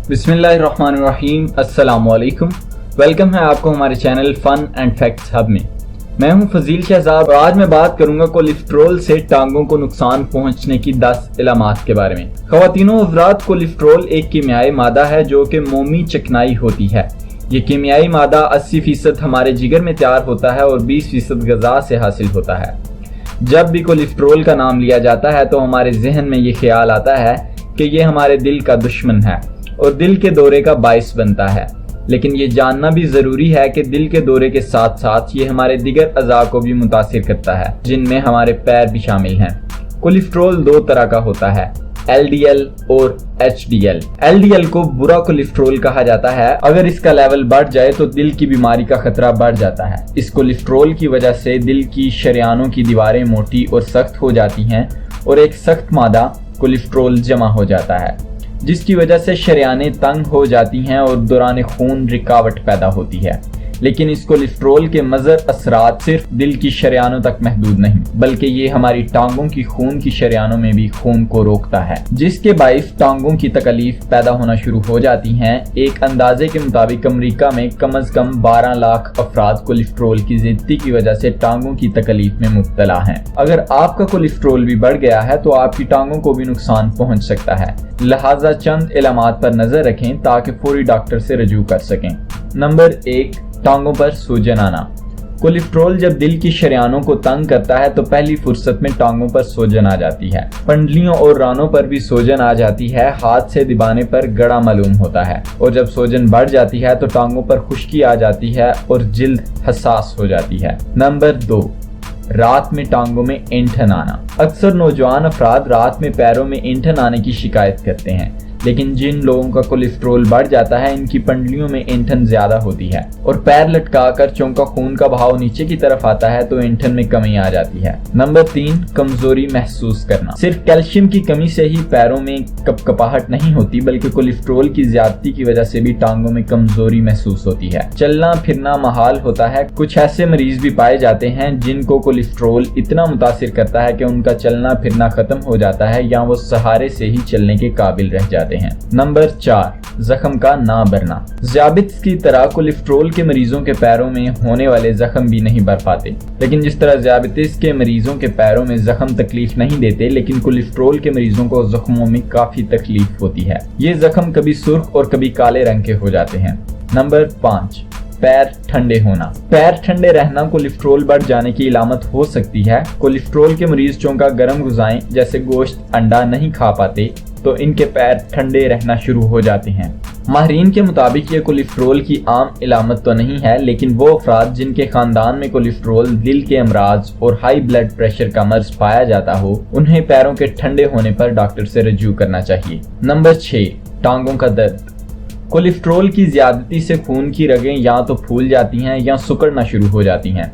बिस्मिल्लाहिर्रहमानिर्रहीम, अस्सलाम वालेकुम। वेलकम है आपको हमारे channel fun and facts hub में। मैं हूं फजील शहजाद और आज मैं बात करूंगा कोलेस्ट्रोल से टांगों को नुकसान पहुंचने की 10 इलामात के बारे में। ख्वातीनो हज़रात, कोलेस्ट्रोल एक कीमियाई मादा है जो कि मोमी चिकनाई होती है। ये कीमियाई मादा 80% हमारे जिगर में तैयार होता है और 20% ग़िज़ा से हासिल होता है। जब भी कोलेस्ट्रोल का नाम लिया जाता है तो हमारे जहन में ये ख्याल आता है कि ये हमारे दिल का दुश्मन है और दिल के दौरे का बाइस बनता है। लेकिन ये जानना भी ज़रूरी है कि दिल के दौरे के साथ साथ ये हमारे दिगर अज़ा को भी मुतासिर करता है, जिनमें हमारे पैर भी शामिल हैं। कोलेस्ट्रोल दो तरह का होता है, LDL और HDL। LDL को बुरा कोलेस्ट्रोल कहा जाता है। अगर इसका लेवल बढ़ जाए तो दिल की बीमारी का खतरा बढ़ जाता है। इस कोलेस्ट्रोल की वजह से दिल की शरियानों की दीवारें मोटी और सख्त हो जाती हैं और एक सख्त मादा कोलेस्ट्रोल जमा हो जाता है, जिसकी वजह से शरियानें तंग हो जाती हैं और दौरान खून रुकावट पैदा होती है। लेकिन इस कोलेस्ट्रोल के मज़र असरात सिर्फ दिल की शरियानों तक महदूद नहीं, बल्कि ये हमारी टांगों की खून की शरियानों में भी खून को रोकता है, जिसके बाइस टांगों की तकलीफ पैदा होना शुरू हो जाती हैं। एक अंदाजे के मुताबिक अमेरिका में कम से कम 12 लाख अफराद कोलेस्ट्रोल की ज़्यादती की वजह से टांगों की तकलीफ में मुब्तला हैं। अगर आपका कोलेस्ट्रोल भी बढ़ गया है तो आपकी टांगों को भी नुकसान पहुँच सकता है। लिहाजा चंद इलामात पर नजर रखें ताकि फौरी डॉक्टर से रजू कर सकें। नंबर 1, टांगों पर सूजन आना। कोलेस्ट्रोल जब दिल की शरियानों को तंग करता है तो पहली फुर्सत में टांगों पर सूजन आ जाती है। पंडलियों और रानों पर भी सूजन आ जाती है। हाथ से दबाने पर गड़ा मालूम होता है और जब सूजन बढ़ जाती है तो टांगों पर खुश्की आ जाती है और जिल्द हसास हो जाती है। नंबर 2, रात में टांगों में ऐंठन आना। अक्सर नौजवान अफराद रात में पैरों में ऐंठन आने की शिकायत करते हैं, लेकिन जिन लोगों का कोलेस्ट्रोल बढ़ जाता है इनकी पंडलियों में ऐंठन ज्यादा होती है और पैर लटकाकर चौंका खून का बहाव नीचे की तरफ आता है तो ऐंठन में कमी आ जाती है। नंबर 3, कमजोरी महसूस करना। सिर्फ कैल्शियम की कमी से ही पैरों में कपकपाहट नहीं होती, बल्कि कोलेस्ट्रोल की ज्यादती की वजह से भी टांगों में कमजोरी महसूस होती है। चलना फिरना महाल होता है। कुछ ऐसे मरीज भी पाए जाते हैं जिनको कोलेस्ट्रोल इतना मुतासिर करता है कि उनका चलना फिरना खत्म हो जाता है या वो सहारे से ही चलने के काबिल रह जाते हैं। नंबर 4, जख्म का ना भरना। ज़ियाबित्स की तरह कोलेस्ट्रोल के मरीजों के पैरों में होने वाले जख्म भी नहीं भर पाते। लेकिन जिस तरह ज़ियाबित्स के मरीजों के पैरों में जख्म तकलीफ नहीं देते, लेकिन कोलेस्ट्रोल के मरीजों को जख्मों में काफी तकलीफ होती है। ये जख्म कभी सुर्ख और कभी काले रंग के हो जाते हैं। नंबर 5, पैर ठंडे होना। पैर ठंडे रहना कोलेस्ट्रोल बढ़ जाने की इलामत हो सकती है। कोलेस्ट्रोल के मरीज चौंका गर्म गुज़ाएं जैसे गोश्त, अंडा नहीं खा पाते तो इनके पैर ठंडे रहना शुरू हो जाते हैं। माहिरीन के मुताबिक ये कोलेस्ट्रोल की आम इलामत तो नहीं है, लेकिन वो अफराद जिनके खानदान में कोलेस्ट्रोल, दिल के अमराज और हाई ब्लड प्रेशर का मर्ज पाया जाता हो, उन्हें पैरों के ठंडे होने पर डॉक्टर से रजू करना चाहिए। नंबर 6, टांगों का दर्द। कोलेस्ट्रोल की ज्यादती से खून की रगें या तो फूल जाती हैं या सिकुड़ना शुरू हो जाती हैं,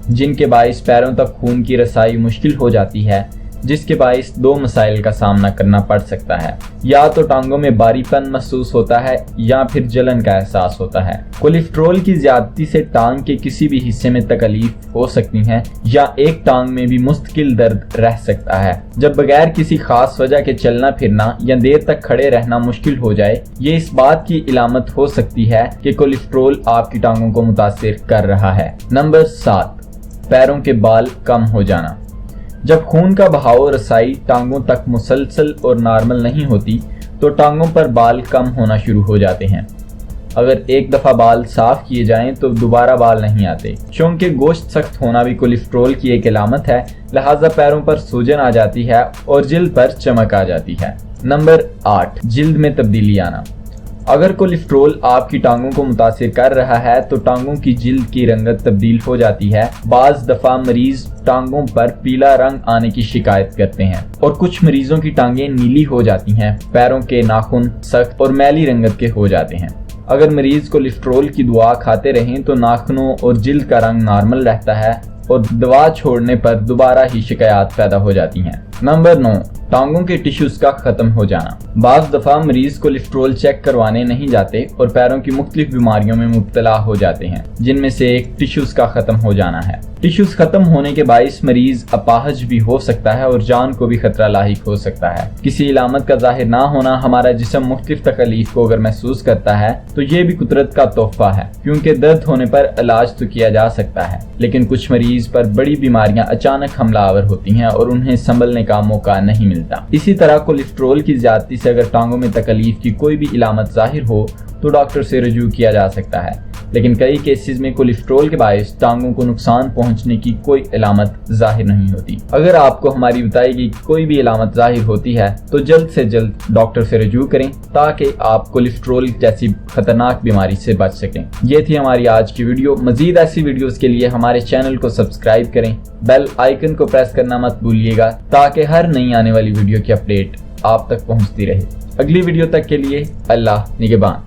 जिनके बाइस पैरों तक खून की रसाई मुश्किल हो जाती है, जिसके बाइस 2 मसाइल का सामना करना पड़ सकता है। या तो टांगों में भारीपन महसूस होता है या फिर जलन का एहसास होता है। कोलेस्ट्रोल की ज्यादती से टांग के किसी भी हिस्से में तकलीफ हो सकती है या एक टांग में भी मुस्तकिल दर्द रह सकता है। जब बगैर किसी खास वजह के चलना फिरना या देर तक खड़े रहना मुश्किल हो जाए, ये इस बात की इलामत हो सकती है कि कोलेस्ट्रोल आपकी टांगों को मुतासिर कर रहा है। नंबर 7, पैरों के बाल कम हो जाना। जब खून का बहाव रसाई टांगों तक मुसलसल और नॉर्मल नहीं होती तो टांगों पर बाल कम होना शुरू हो जाते हैं। अगर एक दफा बाल साफ किए जाएं तो दोबारा बाल नहीं आते। चूंकि गोश्त सख्त होना भी कोलेस्ट्रोल की एक इलामत है, लिहाजा पैरों पर सूजन आ जाती है और जिल्द पर चमक आ जाती है। नंबर 8, जिल्द में तब्दीली आना। अगर कोलेस्ट्रोल आपकी टांगों को मुतासिर कर रहा है तो टांगों की जिल्द की रंगत तब्दील हो जाती है। बाज दफा मरीज टांगों पर पीला रंग आने की शिकायत करते हैं और कुछ मरीजों की टांगें नीली हो जाती हैं। पैरों के नाखून सख्त और मैली रंगत के हो जाते हैं। अगर मरीज कोलेस्ट्रोल की दवा खाते रहें तो नाखूनों और जिल्द का रंग नॉर्मल रहता है और दवा छोड़ने पर दोबारा ही शिकायत पैदा हो जाती हैं। नंबर 9, टांगों के टिश्यूज का खत्म हो जाना। बाज़ दफा मरीज कोलेस्ट्रोल चेक करवाने नहीं जाते और पैरों की मुख्तलिफ बीमारियों में मुब्तला हो जाते हैं, जिनमें से एक टिश्यूज का खत्म हो जाना है। टिश्यूज खत्म होने के बाइस मरीज अपाहज भी हो सकता है और जान को भी खतरा लाहिक हो सकता है। किसी इलामत का जाहिर ना होना हमारा जिस्म मुख्तलिफ तकलीफ को अगर महसूस करता है तो ये भी कुदरत का तोहफा है, क्योंकि दर्द होने पर इलाज तो किया जा सकता है, लेकिन कुछ मरीज पर बड़ी बीमारियां अचानक हमलावर होती हैं और उन्हें संभलने का मौका नहीं मिलता। इसी तरह कोलेस्ट्रोल की ज्यादती से अगर टांगों में तकलीफ की कोई भी इलामत जाहिर हो तो डॉक्टर से रजू किया जा सकता है, लेकिन कई केसेस में कोलेस्ट्रोल के बायस टांगों को नुकसान पहुंचने की कोई इलामत जाहिर नहीं होती। अगर आपको हमारी बताई गई कोई भी इलामत जाहिर होती है तो जल्द से जल्द डॉक्टर से रजू करें ताकि आप कोलेस्ट्रोल जैसी खतरनाक बीमारी से बच सकें। ये थी हमारी आज की वीडियो। मजीद ऐसी वीडियोस के लिए हमारे चैनल को सब्सक्राइब करें, बेल आइकन को प्रेस करना मत भूलिएगा ताकि हर नई आने वाली वीडियो की अपडेट आप तक पहुंचती रहे। अगली वीडियो तक के लिए अल्लाह निगहबान।